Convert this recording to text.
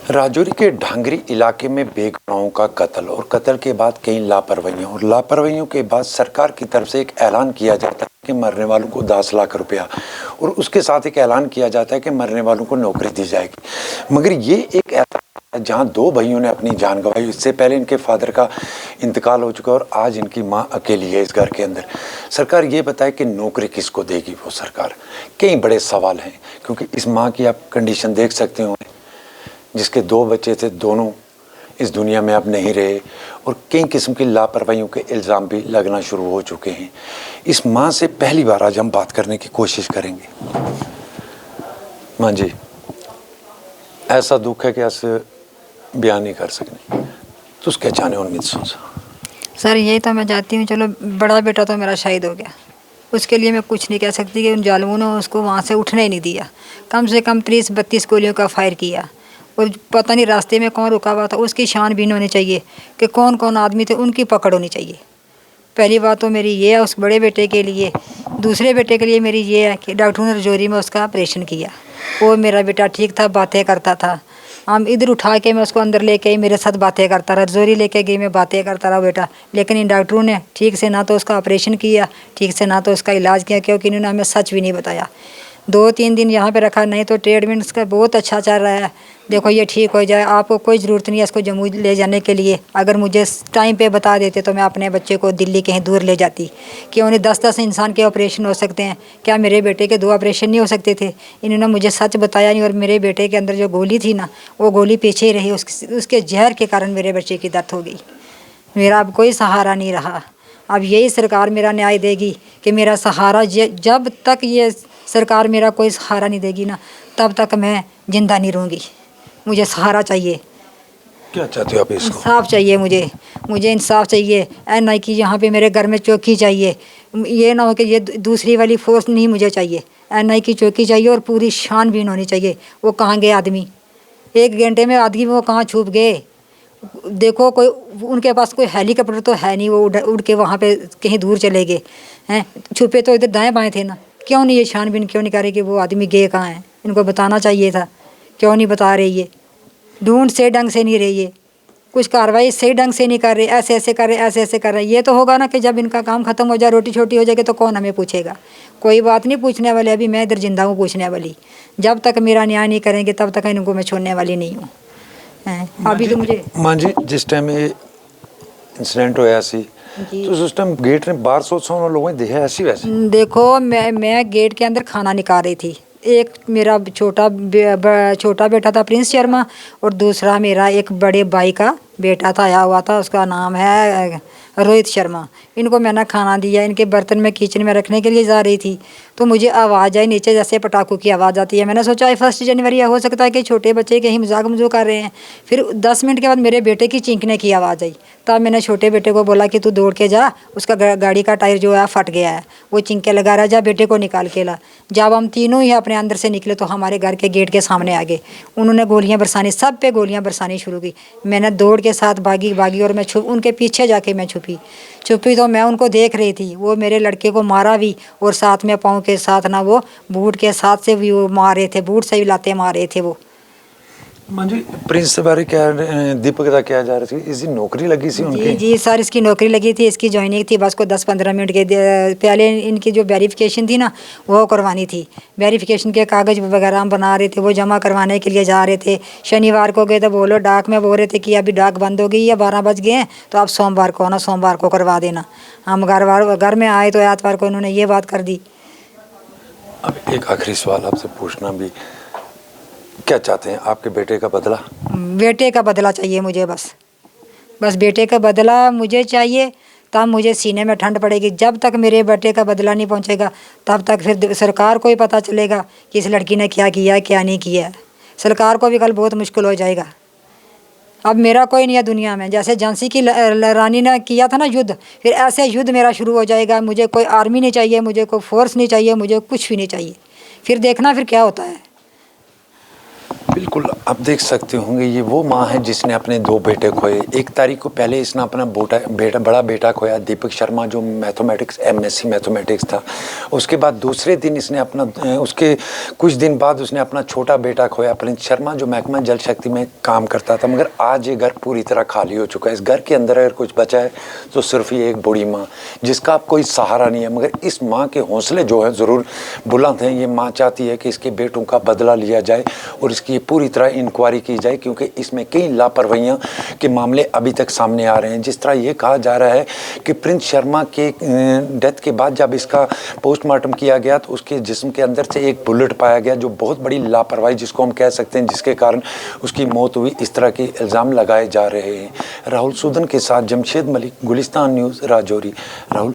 राजौरी के ढांगरी इलाके में बेगुनाहों का कत्ल और कत्ल के बाद कई लापरवाहियां और लापरवाहियों के बाद सरकार की तरफ से एक ऐलान किया जाता है कि मरने वालों को 10 लाख रुपया और उसके साथ एक ऐलान किया जाता है कि मरने वालों को नौकरी दी जाएगी। मगर ये एक ऐसा जहां 2 भाइयों ने अपनी जान गंवाई, इससे पहले इनके फादर का इंतकाल हो चुका और आज इनकी माँ अकेली है इस घर के अंदर। सरकार ये बताए कि नौकरी किसको देगी वो सरकार। कई बड़े सवाल हैं क्योंकि इस माँ की आप कंडीशन देख सकते हो, जिसके 2 बच्चे थे, दोनों इस दुनिया में अब नहीं रहे और कई किस्म की लापरवाहियों के इल्ज़ाम भी लगना शुरू हो चुके हैं। इस माँ से पहली बार आज हम बात करने की कोशिश करेंगे। माँ जी, ऐसा दुख है कि अस बयान नहीं कर सकते, तो उसके चाहने उम्मीद सर यही तो मैं चाहती हूँ। चलो बड़ा बेटा तो मेरा शहीद हो गया, उसके लिए मैं कुछ नहीं कह सकती कि उन जालिमों ने उसको वहाँ से उठने ही नहीं दिया। कम से कम 30-32 गोलियों का फायर किया और पता नहीं रास्ते में कौन रुका हुआ था, उसकी छानबीन होनी चाहिए कि कौन कौन आदमी थे, उनकी पकड़ होनी चाहिए। पहली बात तो मेरी ये है उस बड़े बेटे के लिए। दूसरे बेटे के लिए मेरी ये है कि डॉक्टरों ने रजौरी में उसका ऑपरेशन किया। वो मेरा बेटा ठीक था, बातें करता था। हम इधर उठा के मैं उसको अंदर लेके आई, मेरे साथ बातें करता रहा। रजौरी लेके गई, मैं बातें करता रहा बेटा। लेकिन इन डॉक्टरों ने ठीक से ना तो उसका ऑपरेशन किया, ठीक से ना तो उसका इलाज किया, क्योंकि इन्होंने हमें सच भी नहीं बताया। 2-3 दिन यहाँ पे रखा, नहीं तो ट्रीटमेंट इसका बहुत अच्छा चल रहा है। देखो ये ठीक हो जाए, आपको कोई ज़रूरत नहीं है इसको जम्मू ले जाने के लिए। अगर मुझे टाइम पे बता देते तो मैं अपने बच्चे को दिल्ली कहीं दूर ले जाती। क्यों नहीं 10-10 इंसान के ऑपरेशन हो सकते हैं, क्या मेरे बेटे के 2 ऑपरेशन नहीं हो सकते थे? इन्होंने मुझे सच बताया नहीं। और मेरे बेटे के अंदर जो गोली थी ना, वो गोली पीछे ही रही। उसके जहर के कारण मेरे बच्चे की डेथ हो गई। मेरा अब कोई सहारा नहीं रहा। अब यही सरकार मेरा न्याय देगी कि मेरा सहारा, जब तक ये सरकार मेरा कोई सहारा नहीं देगी ना, तब तक मैं जिंदा नहीं रहूँगी। मुझे सहारा चाहिए। क्या चाहते हो आप इसको? इंसाफ चाहिए मुझे इंसाफ चाहिए। एनआई की यहाँ पे मेरे घर में चौकी चाहिए। ये ना हो कि ये दूसरी वाली फोर्स नहीं मुझे चाहिए। एनआई की चौकी चाहिए और पूरी छानबीन होनी चाहिए। वो कहाँ गए आदमी? 1 घंटे में आदमी वो कहाँ छुप गए? देखो कोई उनके पास कोई हेलीकॉप्टर तो है नहीं, वो उड़ के वहाँ पे कहीं दूर चले गए हैं। छुपे तो इधर दाएं बाएं थे ना। क्यों नहीं ये छानबीन क्यों नहीं कर रही कि वो आदमी गए कहाँ हैं? इनको बताना चाहिए था। क्यों नहीं बता रही ये? ढूंढ से ढंग से नहीं रही है, कुछ कार्रवाई सही ढंग से नहीं कर रहे। ऐसे ऐसे कर रहे, ऐसे ऐसे कर रहे। ये तो होगा ना कि जब इनका काम खत्म हो जाए, रोटी छोटी हो जाएगी, तो कौन हमें पूछेगा? कोई बात नहीं पूछने वाले। अभी मैं इधर जिंदा हूँ पूछने वाली। जब तक मेरा न्याय नहीं करेंगे तब तक इनको मैं छोड़ने वाली नहीं हूँ। अभी तो मुझे मां जी, जिस टाइम ये इंसिडेंट होया सी तो उस टाइम गेट ने 1200 लोगों ने देखा ऐसी वैसे? देखो मैं गेट के अंदर खाना निकाल रही थी। एक मेरा छोटा बेटा था प्रिंस शर्मा, और दूसरा मेरा एक बड़े भाई का बेटा था, आया हुआ था, उसका नाम है रोहित शर्मा। इनको मैंने खाना दिया, इनके बर्तन में किचन में रखने के लिए जा रही थी, तो मुझे आवाज़ आई नीचे जैसे पटाखों की आवाज़ आती है। मैंने सोचा 1 जनवरी हो सकता है कि छोटे बच्चे कहीं मजाक कर रहे हैं। फिर 10 मिनट के बाद मेरे बेटे की चीखने की आवाज़ आई। तब मैंने छोटे बेटे को बोला कि तू दौड़ के जा, उसका गाड़ी का टायर जो है फट गया है, वो चिंके लगा रहा, जा बेटे को निकाल के ला। जब हम तीनों ही अपने अंदर से निकले तो हमारे घर के गेट के सामने आ गए। उन्होंने गोलियां बरसानी, सब पे गोलियां बरसानी शुरू की। मैंने दौड़ के साथ भागी और मैं उनके पीछे जाके मैं छुपी तो मैं उनको देख रही थी। वो मेरे लड़के को मारा भी, और साथ में पाँव के साथ ना वो बूट के साथ से भी वो मार रहे थे, बूट से भी लाते मार रहे थे वो। मां जी, प्रिंस से बारे क्या दीपक का क्या जा रही थी? इसकी नौकरी लगी सी उनकी? जी सर, इसकी नौकरी लगी थी, इसकी ज्वाइनिंग थी। बस को 10-15 मिनट के पहले इनकी जो वेरिफिकेशन थी ना, वो करवानी थी। वेरिफिकेशन के कागज़ वगैरह हम बना रहे थे, वो जमा करवाने के लिए जा रहे थे। शनिवार को गए तो बोलो डाक में बोल रहे थे कि अभी डाक बंद हो गई है, 12 बज गए हैं, तो आप सोमवार को आना, सोमवार को करवा देना। हम घर में आए तो एतवार को इन्होंने ये बात कर दी। अब एक आखिरी सवाल आपसे पूछना भी, क्या चाहते हैं? आपके बेटे का बदला? बेटे का बदला चाहिए मुझे, बस बेटे का बदला मुझे चाहिए। तब मुझे सीने में ठंड पड़ेगी। जब तक मेरे बेटे का बदला नहीं पहुंचेगा, तब तक फिर सरकार को ही पता चलेगा कि इस लड़की ने क्या किया है, क्या नहीं किया है। सरकार को भी कल बहुत मुश्किल हो जाएगा। अब मेरा कोई नहीं है दुनिया में। जैसे झांसी की रानी ने किया था ना युद्ध, फिर ऐसे युद्ध मेरा शुरू हो जाएगा। मुझे कोई आर्मी नहीं चाहिए, मुझे कोई फोर्स नहीं चाहिए, मुझे कुछ भी नहीं चाहिए। फिर देखना फिर क्या होता है। बिल्कुल, आप देख सकते होंगे ये वो माँ है जिसने अपने 2 बेटे खोए। 1 तारीख को पहले इसने अपना बड़ा बेटा खोया, दीपक शर्मा, जो मैथमेटिक्स एमएससी मैथमेटिक्स था। उसके बाद दूसरे दिन इसने अपना उसके कुछ दिन बाद उसने अपना छोटा बेटा खोया, प्रिंस शर्मा, जो महकमा जल शक्ति में काम करता था। मगर आज ये घर पूरी तरह खाली हो चुका है। इस घर के अंदर अगर कुछ बचा है तो सिर्फ ये एक बूढ़ी माँ, जिसका अब कोई सहारा नहीं है। मगर इस माँ के हौसले जो हैं ज़रूर बुलंद हैं। ये माँ चाहती है कि इसके बेटों का बदला लिया जाए और इसकी पूरी तरह इंक्वायरी की जाए, क्योंकि इसमें कई लापरवाहियां के मामले अभी तक सामने आ रहे हैं। जिस तरह ये कहा जा रहा है कि प्रिंस शर्मा के डेथ के बाद जब इसका पोस्टमार्टम किया गया तो उसके जिस्म के अंदर से एक बुलेट पाया गया, जो बहुत बड़ी लापरवाही जिसको हम कह सकते हैं, जिसके कारण उसकी मौत हुई। इस तरह के इल्ज़ाम लगाए जा रहे हैं। राहुल सूदन के साथ जमशेद मलिक, गुलिस्तान न्यूज़, राजौरी। राहुल।